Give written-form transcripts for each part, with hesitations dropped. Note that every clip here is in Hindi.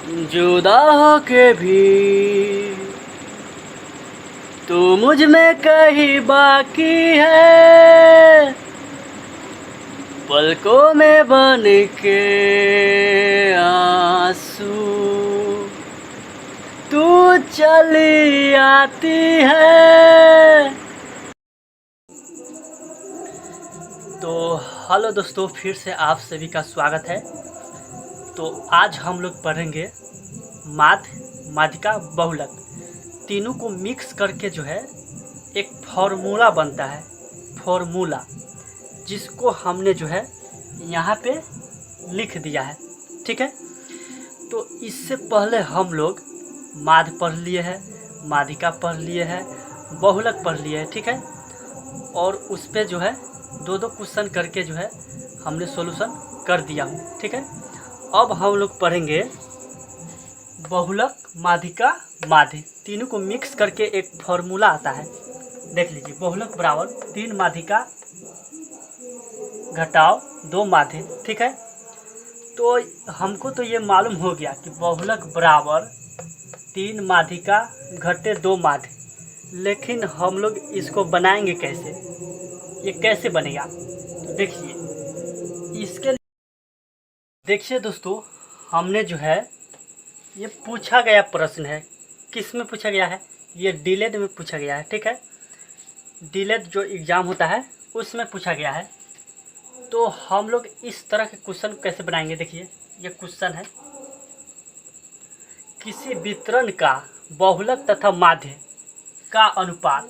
जुदा होके भी तू मुझ में कहीं बाकी है, पलकों में बन के आंसू तू चली आती है। तो हेलो दोस्तों, फिर से आप सभी का स्वागत है। तो आज हम लोग पढ़ेंगे माध्य, माध्यिका, बहुलक, तीनों को मिक्स करके जो है एक फॉर्मूला बनता है। फॉर्मूला जिसको हमने जो है यहाँ पे लिख दिया है, ठीक है। तो इससे पहले हम लोग माध्य पढ़ लिए हैं, माध्यिका पढ़ लिए हैं, बहुलक पढ़ लिए हैं, ठीक है। और उस पर जो है दो दो क्वेश्चन करके जो है हमने सॉल्यूशन कर दिया हूँ, ठीक है। अब हम लोग पढ़ेंगे बहुलक, माध्यिका, माध्य, तीनों को मिक्स करके एक फॉर्मूला आता है। देख लीजिए, बहुलक बराबर 3 माध्यिका घटाओ 2 माध्य, ठीक है। तो हमको तो ये मालूम हो गया कि बहुलक बराबर 3 माध्यिका घटे 2 माध्य, लेकिन हम लोग इसको बनाएंगे कैसे, ये कैसे बनेगा। तो देखिए, इसके देखिए दोस्तों, हमने जो है ये पूछा गया प्रश्न है। किस में पूछा गया है? ये डीलेड में पूछा गया है, ठीक है। डीलेड जो एग्ज़ाम होता है उसमें पूछा गया है। तो हम लोग इस तरह के क्वेश्चन कैसे बनाएंगे। देखिए, ये क्वेश्चन है, किसी वितरण का बहुलक तथा माध्य का अनुपात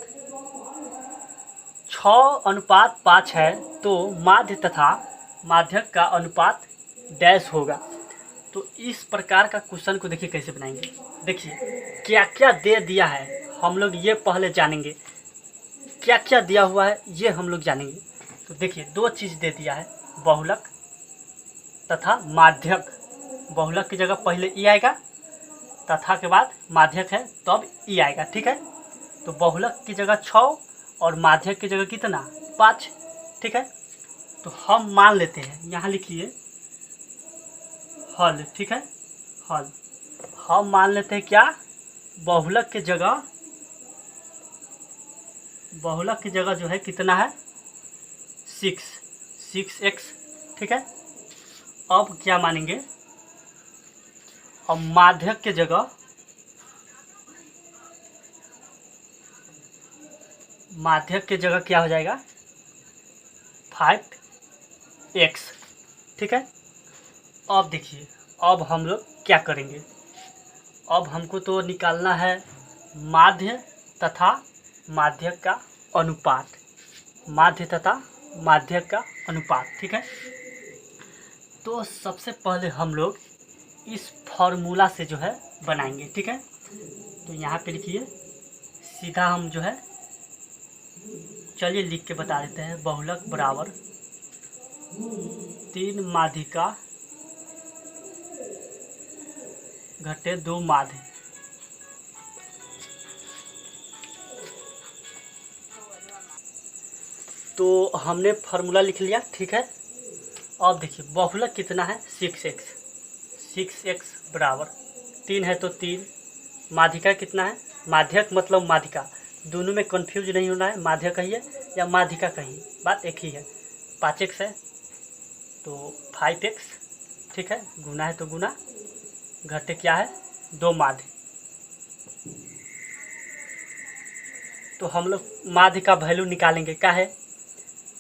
6:5 है, तो माध्य तथा माध्यक का अनुपात डैश होगा। तो इस प्रकार का क्वेश्चन को देखिए कैसे बनाएंगे। देखिए, क्या क्या दे दिया है हम लोग ये पहले जानेंगे। क्या क्या दिया हुआ है ये हम लोग जानेंगे। तो देखिए, 2 चीज़ दे दिया है, बहुलक तथा माध्यक। बहुलक की जगह पहले ई आएगा, तथा के बाद माध्यक है तब ई आएगा, ठीक है। तो बहुलक की जगह 6 और माध्यक की जगह कितना, 5, ठीक है। तो हम मान लेते हैं, यहाँ लिखिए हल, ठीक है। हल हम मान लेते हैं क्या, बहुलक की जगह जो है कितना है, 6x, ठीक है। अब क्या मानेंगे, अब माध्यक की जगह क्या हो जाएगा, 5x, ठीक है। अब देखिए, अब हम लोग क्या करेंगे। अब हमको तो निकालना है माध्य तथा माध्यक का अनुपात, माध्य तथा माध्यक का अनुपात, ठीक है। तो सबसे पहले हम लोग इस फॉर्मूला से जो है बनाएंगे, ठीक है। तो यहाँ पे लिखिए, सीधा हम जो है, चलिए लिख के बता देते हैं। बहुलक बराबर 3 माध्यिका घटे 2 माध्य, तो हमने फार्मूला लिख लिया, ठीक है। अब देखिए, बहुलक कितना है, 6x बराबर 3 है तो 3, माध्यिका कितना है, माध्यक मतलब माध्यिका, दोनों में कंफ्यूज नहीं होना है, माध्यक कहिए या माध्यिका कहिए, बात एक ही है। 5x है तो 5x, ठीक है। गुना है तो गुना, घटे क्या है, 2 माध्य। तो हम लोग माध्य का वैल्यू निकालेंगे, क्या है,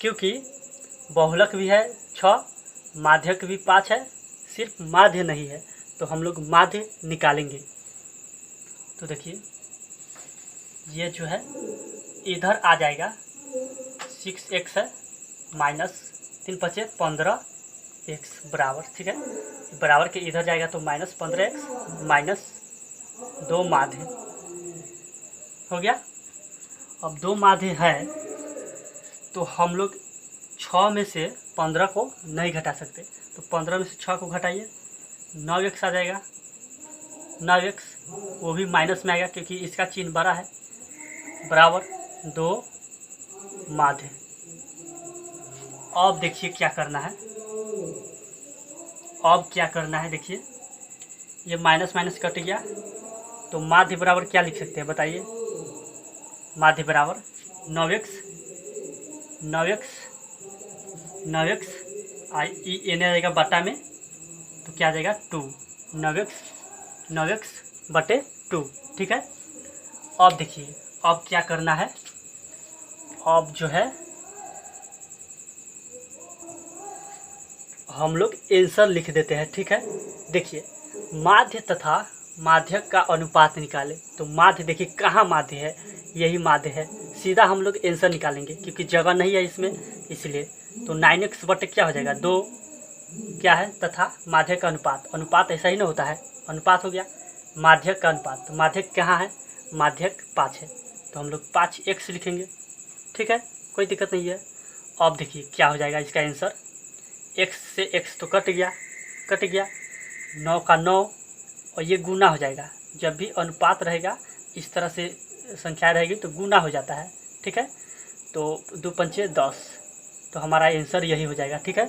क्योंकि बहुलक भी है 6, माध्यक भी 5 है, सिर्फ माध्य नहीं है, तो हम लोग माध्य निकालेंगे। तो देखिए, ये जो है इधर आ जाएगा, 6x है माइनस 3 5 15x बराबर, ठीक है। बराबर के इधर जाएगा तो माइनस 15x माइनस 2 माध्य हो गया। अब 2 माध्य है तो हम लोग 6 में से 15 को नहीं घटा सकते, तो 15 में से 6 को घटाइए, 9x आ जाएगा। 9x वो भी माइनस में आएगा क्योंकि इसका चिन्ह बड़ा है, बराबर 2 माध्य। अब देखिए क्या करना है, देखिए ये माइनस माइनस कट गया, तो माध्य बराबर क्या लिख सकते हैं बताइए। माध्य बराबर 9x 9x 9x एन आ जाएगा बटा में, तो क्या आ जाएगा 2, 9x बटे 2। ठीक है। अब देखिए अब क्या करना है, अब जो है हम लोग आंसर लिख देते हैं। ठीक है। देखिए माध्य तथा माध्यक का अनुपात निकाले, तो माध्य देखिए कहाँ माध्य है, यही माध्य है, सीधा हम लोग आंसर निकालेंगे क्योंकि जगह नहीं है इसमें इसलिए। तो 9x बटे क्या हो जाएगा 2 क्या है तथा माध्यक का अनुपात, अनुपात ऐसा ही ना होता है, अनुपात हो गया माध्यक का अनुपात, तो माध्यक कहाँ है, माध्यक 5 है, तो हम लोग 5x लिखेंगे। ठीक है, कोई दिक्कत नहीं है। अब देखिए क्या हो जाएगा इसका आंसर, x से x तो कट गया 9 का 9 और ये गुना हो जाएगा, जब भी अनुपात रहेगा इस तरह से संख्या रहेगी तो गुना हो जाता है। ठीक है, तो 2 पंचे 10, तो हमारा आंसर यही हो जाएगा। ठीक है,